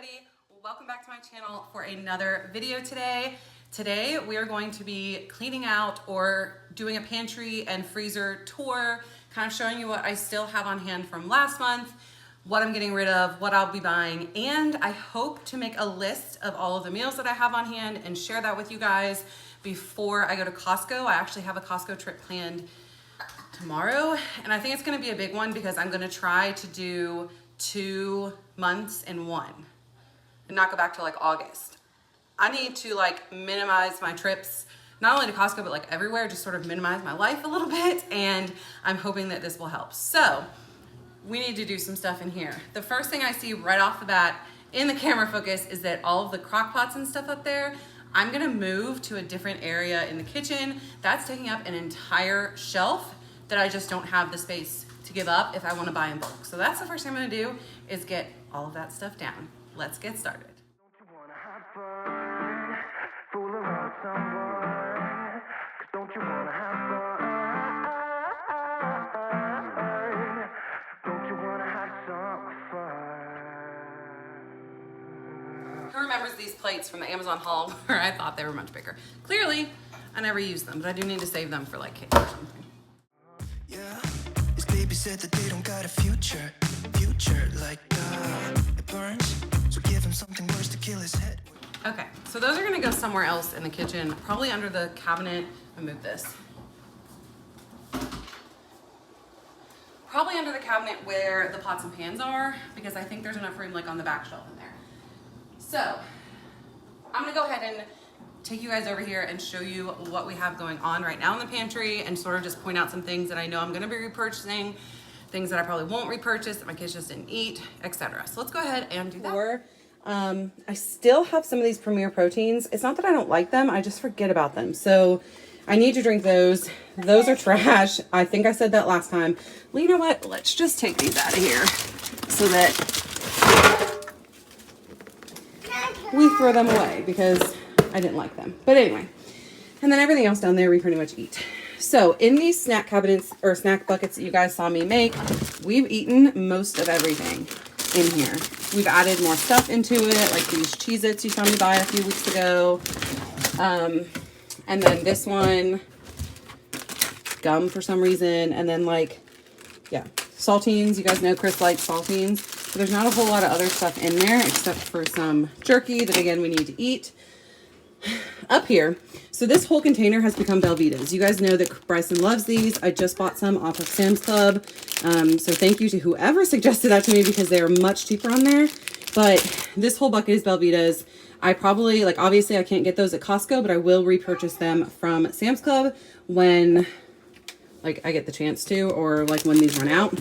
everybody, welcome back to my channel for another video today. Today we are going to be cleaning out or doing a pantry and freezer tour, kind of showing you what I still have on hand from last month, what I'm getting rid of, what I'll be buying, and I hope to make a list of all of the meals that I have on hand and share that with you guys before I go to Costco. I actually have a Costco trip planned tomorrow, and I think it's going to be a big one because I'm going to try to do 2 months in one and not go back to like August. I need to like minimize my trips, not only to Costco, but like everywhere, just sort of minimize my life a little bit. And I'm hoping that this will help. So we need to do some stuff in here. The first thing I see right off the bat in the camera focus is that all of the crock pots and stuff up there, I'm gonna move to a different area in the kitchen. That's taking up an entire shelf that I just don't have the space to give up if I want to buy in bulk. So that's the first thing I'm going to do, is get all of that stuff down. Let's get started. Who remembers these plates from the Amazon haul where I thought they were much bigger? Clearly, I never used them, but I do need to save them for like cake or something. Yeah, his baby said that they don't got a future like it burns, so give him something worse to kill his head. Okay, so those are gonna go somewhere else in the kitchen, probably under the cabinet. I move this. Probably under the cabinet where the pots and pans are, because I think there's enough room like on the back shelf in there. So I'm gonna go ahead and take you guys over here and show you what we have going on right now in the pantry and sort of just point out some things that I know I'm gonna be repurchasing, things that I probably won't repurchase, that my kids just didn't eat, etc. So let's go ahead and do that. I still have some of these Premier Proteins. It's not that I don't like them, I just forget about them. So I need to drink those. Those are trash. I think I said that last time. Well, you know what? Let's just take these out of here so that we throw them away because I didn't like them. But anyway, and then everything else down there we pretty much eat. So in these snack cabinets or snack buckets that you guys saw me make, we've eaten most of everything in here. We've added more stuff into it, like these Cheez-Its you saw me buy a few weeks ago. And then this one, gum for some reason. And then like, yeah, saltines. You guys know Chris likes saltines. But there's not a whole lot of other stuff in there except for some jerky that again we need to eat. Up here, so this whole container has become Velveeta's. You guys know that Bryson loves these. I just bought some off of Sam's Club. So thank you to whoever suggested that to me because they are much cheaper on there. But this whole bucket is Velveeta's. I probably, like obviously I can't get those at Costco, but I will repurchase them from Sam's Club when like I get the chance to, or like when these run out.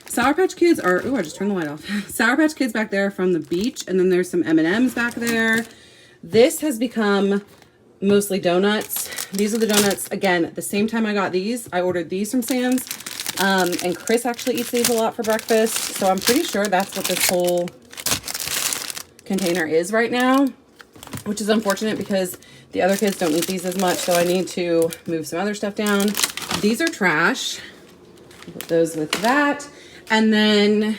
Sour Patch Kids are, oh, I just turned the light off. Sour Patch Kids back there from the beach. And then there's some M&Ms back there. This has become mostly donuts. These are the donuts. Again, at the same time I got these, I ordered these from Sam's. And Chris actually eats these a lot for breakfast. So I'm pretty sure that's what this whole container is right now, which is unfortunate because the other kids don't eat these as much. So I need to move some other stuff down. These are trash. Put those with that. And then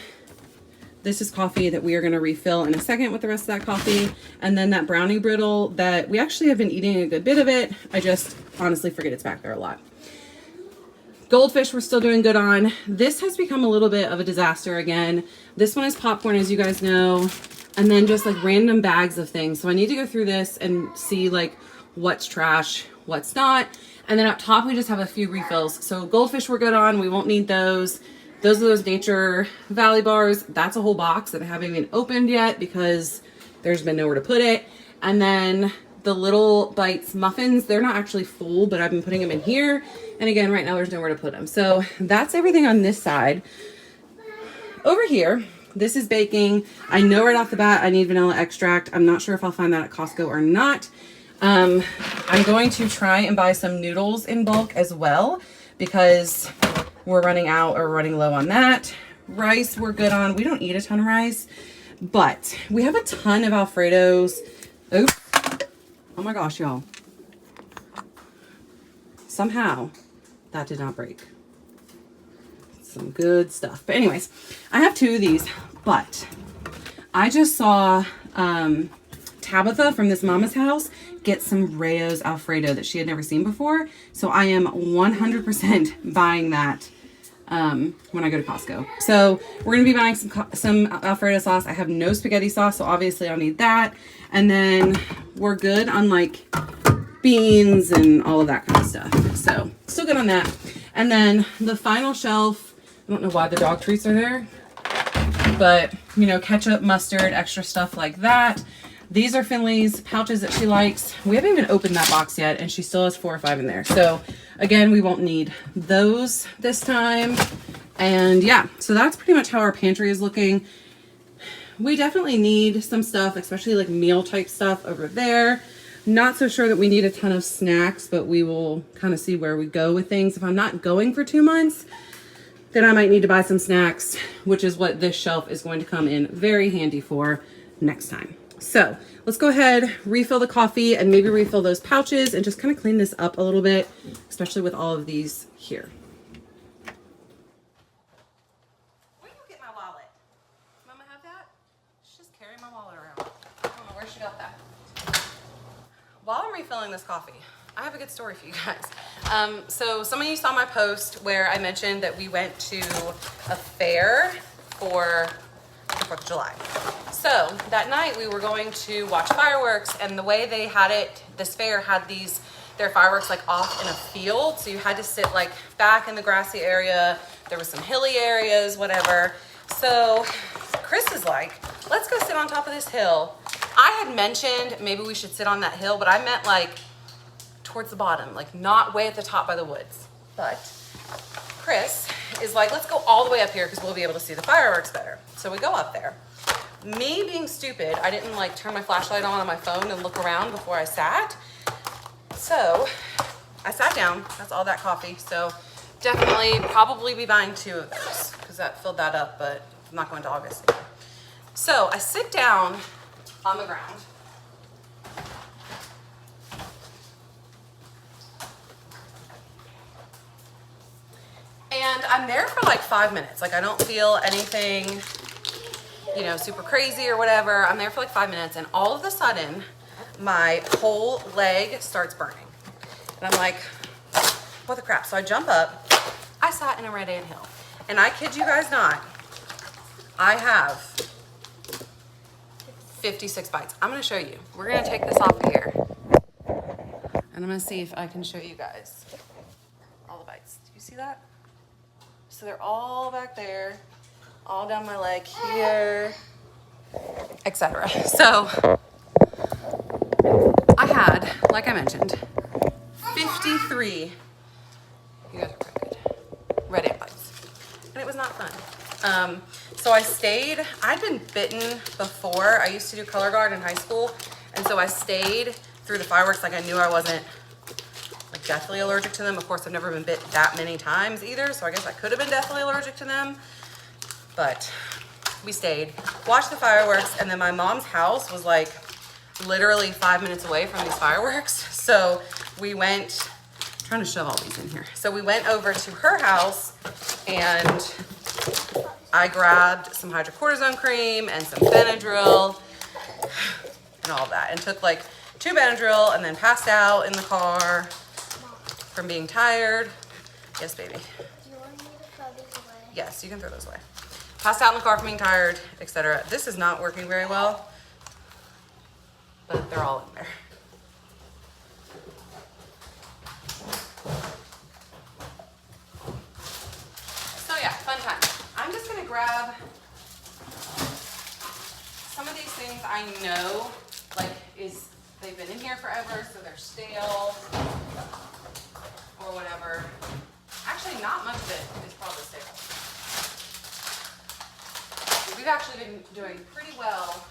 this is coffee that we are going to refill in a second with the rest of that coffee. And then that brownie brittle that we actually have been eating a good bit of it. I just honestly forget it's back there a lot. Goldfish we're still doing good on. This has become a little bit of a disaster again. This one is popcorn, as you guys know. And then just like random bags of things. So I need to go through this and see like what's trash, what's not. And then up top we just have a few refills. So goldfish we're good on. We won't need those. Those are those Nature Valley bars. That's a whole box that I haven't even opened yet because there's been nowhere to put it. And then the Little Bites muffins, they're not actually full, but I've been putting them in here. And again, right now there's nowhere to put them. So that's everything on this side. Over here, this is baking. I know right off the bat I need vanilla extract. I'm not sure if I'll find that at Costco or not. I'm going to try and buy some noodles in bulk as well because we're running out or running low on that. Rice we're good on. We don't eat a ton of rice, but we have a ton of Alfredos. Oops. Oh my gosh, y'all. Somehow that did not break. Some good stuff. But anyways, I have 2 of these, but I just saw Tabitha from this Mama's House get some Rayo's Alfredo that she had never seen before. So I am 100% buying that when I go to Costco. So we're going to be buying some Alfredo sauce. I have no spaghetti sauce, so obviously I'll need that. And then we're good on like beans and all of that kind of stuff. So still good on that. And then the final shelf, I don't know why the dog treats are there, but you know, ketchup, mustard, extra stuff like that. These are Finley's pouches that she likes. We haven't even opened that box yet, and she still has 4 or 5 in there. So again, we won't need those this time. And yeah, so that's pretty much how our pantry is looking. We definitely need some stuff, especially like meal type stuff over there. Not so sure that we need a ton of snacks, but we will kind of see where we go with things. If I'm not going for 2 months, then I might need to buy some snacks, which is what this shelf is going to come in very handy for next time. So let's go ahead, refill the coffee, and maybe refill those pouches and just kind of clean this up a little bit, especially with all of these here. Where did you get my wallet? Mama have that? She's just carrying my wallet around. I don't know where she got that. While I'm refilling this coffee, I have a good story for you guys. So some of you saw my post where I mentioned that we went to a fair for the 4th of July. So that night we were going to watch fireworks, and the way they had it, this fair had their fireworks like off in a field. So you had to sit like back in the grassy area. There was some hilly areas, whatever. So Chris is like, let's go sit on top of this hill. I had mentioned maybe we should sit on that hill, but I meant like towards the bottom, like not way at the top by the woods. But Chris is like, let's go all the way up here because we'll be able to see the fireworks better. So we go up there. Me being stupid, I didn't like turn my flashlight on my phone and look around before I sat. So I sat down. That's all that coffee. So definitely probably be buying 2 of those because that filled that up, but I'm not going to August anymore. So I sit down on the ground. And I'm there for like 5 minutes. Like I don't feel anything, you know, super crazy or whatever. I'm there for like 5 minutes, and all of a sudden my whole leg starts burning. And I'm like, what the crap? So I jump up. I sat in a red anthill. And I kid you guys not, I have 56 bites. I'm gonna show you. We're gonna take this off here. And I'm gonna see if I can show you guys all the bites. Do you see that? So they're all back there, all down my leg here, etc. So I had, like I mentioned, 53, you guys are pretty good, red ant bites. And it was not fun. So I stayed, I'd been bitten before. I used to do color guard in high school. And so I stayed through the fireworks like I knew I wasn't like deathly allergic to them. Of course, I've never been bit that many times either, so I guess I could have been deathly allergic to them. But we stayed, watched the fireworks, and then my mom's house was like literally 5 minutes away from these fireworks. So we went, I'm trying to shove all these in here. So we went over to her house, and I grabbed some hydrocortisone cream and some Benadryl and all of that, and took like 2 Benadryl and then passed out in the car from being tired. Yes, baby. Do you want me to throw these away? Yes, you can throw those away. Passed out in the car from being tired, etc. This is not working very well, but they're all in there. So yeah, fun time. I'm just gonna grab some of these things I know, like they've been in here forever, so they're stale or whatever. Actually, not much of it is probably stale. We've actually been doing pretty well.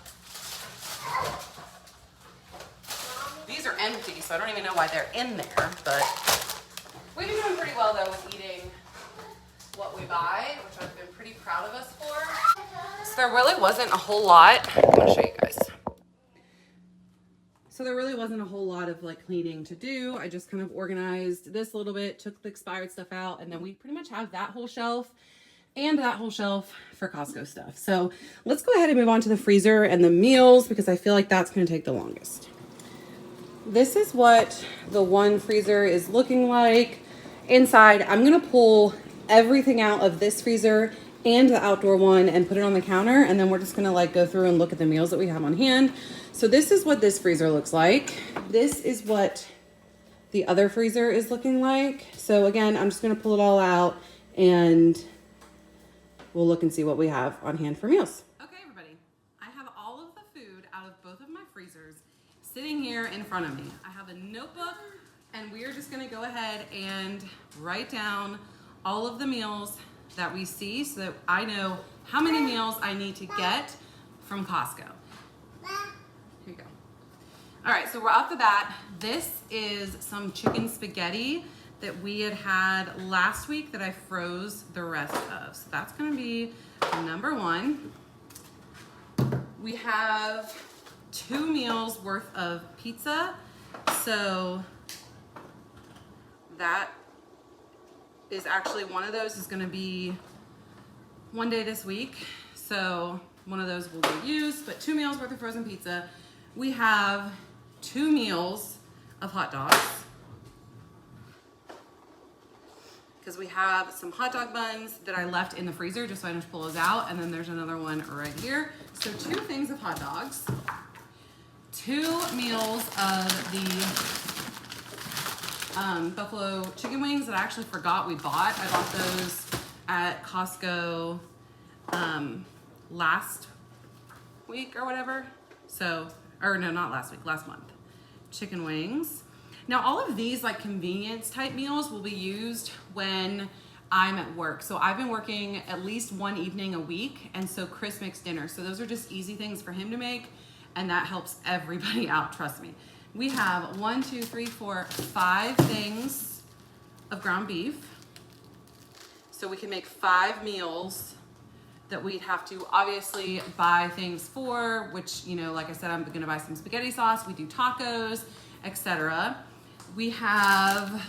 These are empty, so I don't even know why they're in there, but we've been doing pretty well though with eating what we buy, which I've been pretty proud of us for. So there really wasn't a whole lot. I'm gonna show you guys. So there really wasn't a whole lot of like cleaning to do. I just kind of organized this a little bit, took the expired stuff out, and then we pretty much have that whole shelf and that whole shelf for Costco stuff. So let's go ahead and move on to the freezer and the meals because I feel like that's going to take the longest. This is what the one freezer is looking like. Inside, I'm going to pull everything out of this freezer and the outdoor one and put it on the counter, and then we're just going to like go through and look at the meals that we have on hand. So this is what this freezer looks like. This is what the other freezer is looking like. So again, I'm just going to pull it all out and we'll look and see what we have on hand for meals. Okay, everybody, I have all of the food out of both of my freezers sitting here in front of me. I have a notebook and we are just going to go ahead and write down all of the meals that we see so that I know how many meals I need to get from Costco. Here you go. All right, so we're off the bat. This is some chicken spaghetti that we had last week that I froze the rest of. So that's gonna be number one. We have 2 meals worth of pizza. So that is actually, one of those is gonna be one day this week. So one of those will be used, but 2 meals worth of frozen pizza. We have 2 meals of hot dogs, because we have some hot dog buns that I left in the freezer just so I don't pull those out. And then there's another one right here. So 2 things of hot dogs, 2 meals of the buffalo chicken wings that I actually forgot we bought. I bought those at Costco last week or whatever. So, or no, not last week, last month. Chicken wings. Now all of these like convenience type meals will be used when I'm at work. So I've been working at least one evening a week, and so Chris makes dinner. So those are just easy things for him to make, and that helps everybody out, trust me. We have 1, 2, 3, 4, 5 things of ground beef. So we can make 5 meals that we'd have to obviously buy things for, which, you know, like I said, I'm gonna buy some spaghetti sauce, we do tacos, etc. We have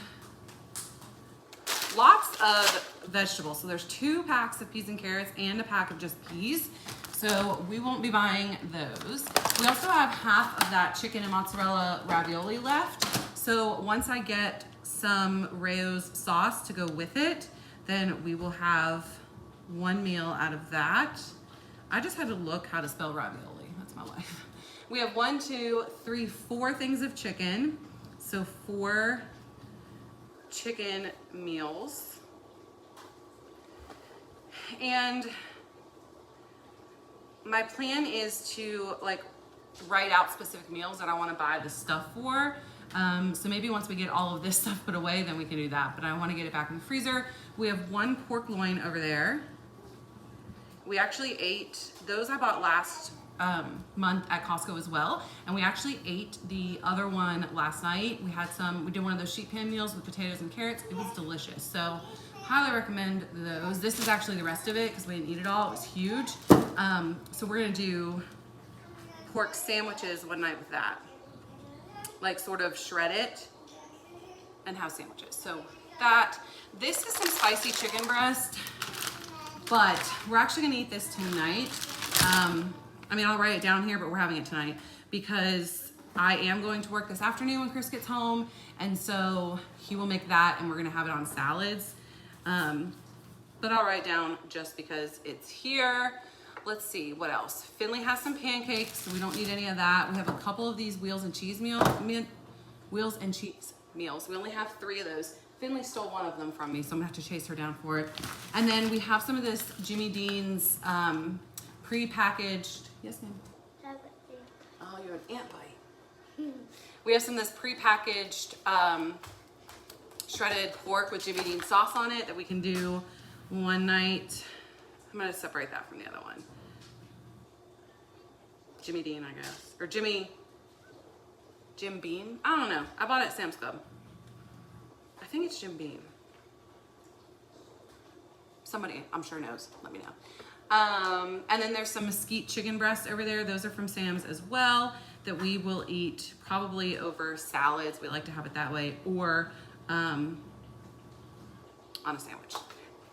lots of vegetables. So there's 2 packs of peas and carrots and a pack of just peas. So we won't be buying those. We also have half of that chicken and mozzarella ravioli left. So once I get some Rayo's sauce to go with it, then we will have 1 meal out of that. I just had to look how to spell ravioli. That's my life. We have 1, 2, 3, 4 things of chicken. So 4 chicken meals. And my plan is to like write out specific meals that I want to buy the stuff for. So maybe once we get all of this stuff put away, then we can do that. But I want to get it back in the freezer. We have 1 pork loin over there. We actually ate those. I bought last month at Costco as well, and we actually ate the other one last night. We did one of those sheet pan meals with potatoes and carrots. It was delicious. So highly recommend those. This is actually the rest of it because we didn't eat it all. It was huge. So we're gonna do pork sandwiches one night with that, like sort of shred it and have sandwiches. So this is some spicy chicken breast, but we're actually gonna eat this tonight. I mean, I'll write it down here, but we're having it tonight because I am going to work this afternoon when Chris gets home, and so he will make that and we're gonna have it on salads. But I'll write down just because it's here. Let's see, what else? Finley has some pancakes, so we don't need any of that. We have a couple of these wheels and cheese meals. We only have 3 of those. Finley stole one of them from me, so I'm gonna have to chase her down for it. And then we have some of this Jimmy Dean's pre-packaged, yes ma'am? Oh, you're an ant bite. We have some of this pre-packaged shredded pork with Jimmy Dean sauce on it that we can do one night. I'm gonna separate that from the other one. Jimmy Dean, I guess. Or Jim Beam? I don't know. I bought it at Sam's Club. I think it's Jim Beam. Somebody, I'm sure knows. Let me know. And then there's some mesquite chicken breasts over there. Those are from Sam's as well that we will eat probably over salads. We like to have it that way, or on a sandwich.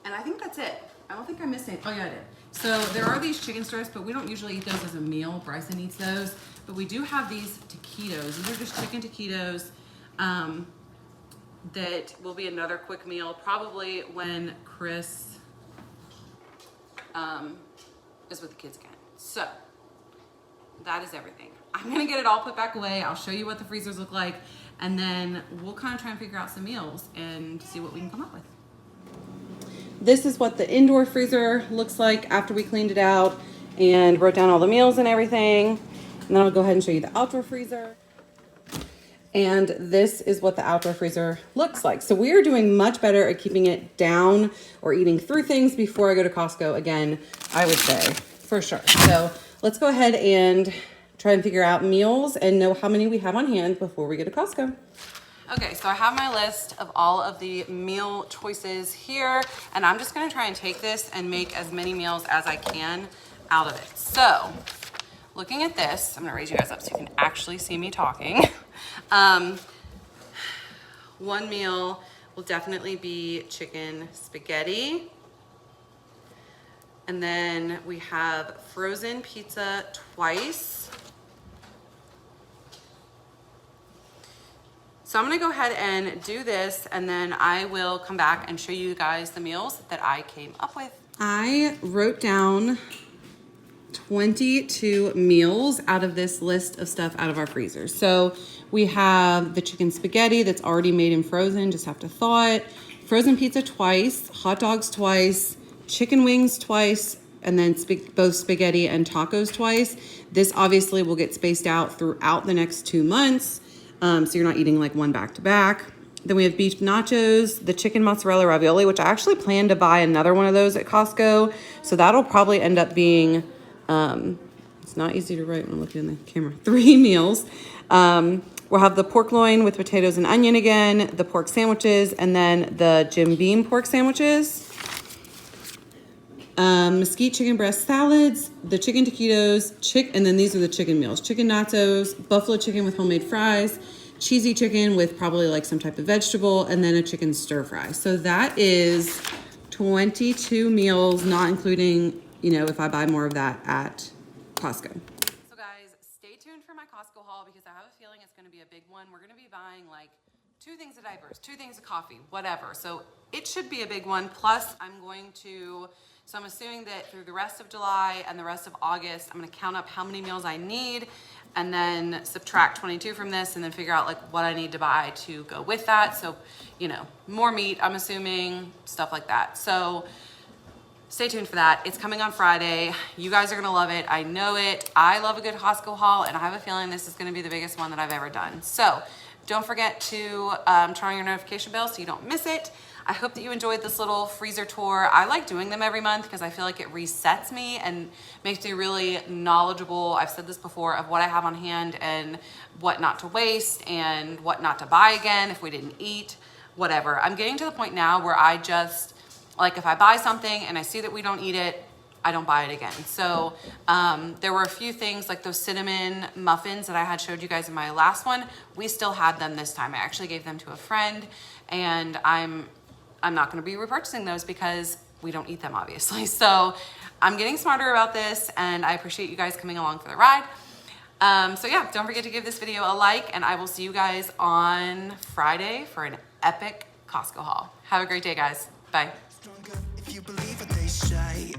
And I think that's it. I don't think I missed anything. Oh yeah, I did. So there are these chicken strips, but we don't usually eat those as a meal. Bryson eats those, but we do have these taquitos. These are just chicken taquitos. That will be another quick meal, probably when Chris is with the kids again. So that is everything. I'm gonna get it all put back away. I'll show you what the freezers look like, and then we'll kind of try and figure out some meals and see what we can come up with. This is what the indoor freezer looks like after we cleaned it out and wrote down all the meals and everything. And then I'll go ahead and show you the outdoor freezer. And this is what the outdoor freezer looks like. So we are doing much better at keeping it down or eating through things before I go to Costco again, I would say, for sure. So let's go ahead and try and figure out meals and know how many we have on hand before we go to Costco. Okay, so I have my list of all of the meal choices here, and I'm just gonna try and take this and make as many meals as I can out of it. So looking at this, I'm gonna raise you guys up so you can actually see me talking. One meal will definitely be chicken spaghetti. And then we have frozen pizza twice. So I'm gonna go ahead and do this, and then I will come back and show you guys the meals that I came up with. I wrote down 22 meals out of this list of stuff out of our freezer. So we have the chicken spaghetti that's already made and frozen, just have to thaw it. Frozen pizza twice, hot dogs twice, chicken wings twice, and then both spaghetti and tacos twice. This obviously will get spaced out throughout the next 2 months. So you're not eating like one back to back. Then we have beef nachos, the chicken mozzarella ravioli, which I actually plan to buy another one of those at Costco. So that'll probably end up being, it's not easy to write when I'm looking in the camera, 3 meals. We'll have the pork loin with potatoes and onion again, the pork sandwiches, and then the Jim Beam pork sandwiches. Mesquite chicken breast salads, the chicken taquitos, and then these are the chicken meals. Chicken nachos, buffalo chicken with homemade fries, cheesy chicken with probably like some type of vegetable, and then a chicken stir fry. So that is 22 meals, not including, you know, if I buy more of that at Costco. So guys, stay tuned for my Costco haul because I have a feeling it's going to be a big one. We're going to be buying like 2 things of diapers, 2 things of coffee, whatever. So it should be a big one. Plus I'm going to... So I'm assuming that through the rest of July and the rest of August, I'm gonna count up how many meals I need and then subtract 22 from this and then figure out like what I need to buy to go with that. So, you know, more meat, I'm assuming, stuff like that. So stay tuned for that. It's coming on Friday. You guys are gonna love it. I know it. I love a good Costco haul, and I have a feeling this is gonna be the biggest one that I've ever done. So don't forget to turn on your notification bell so you don't miss it. I hope that you enjoyed this little freezer tour. I like doing them every month because I feel like it resets me and makes me really knowledgeable. I've said this before of what I have on hand and what not to waste and what not to buy again if we didn't eat, whatever. I'm getting to the point now where I just, like if I buy something and I see that we don't eat it, I don't buy it again. So there were a few things like those cinnamon muffins that I had showed you guys in my last one. We still had them this time. I actually gave them to a friend, and I'm not gonna be repurchasing those because we don't eat them, obviously. So I'm getting smarter about this, and I appreciate you guys coming along for the ride. So yeah, don't forget to give this video a like, and I will see you guys on Friday for an epic Costco haul. Have a great day, guys. Bye. Stronger if you believe what they say.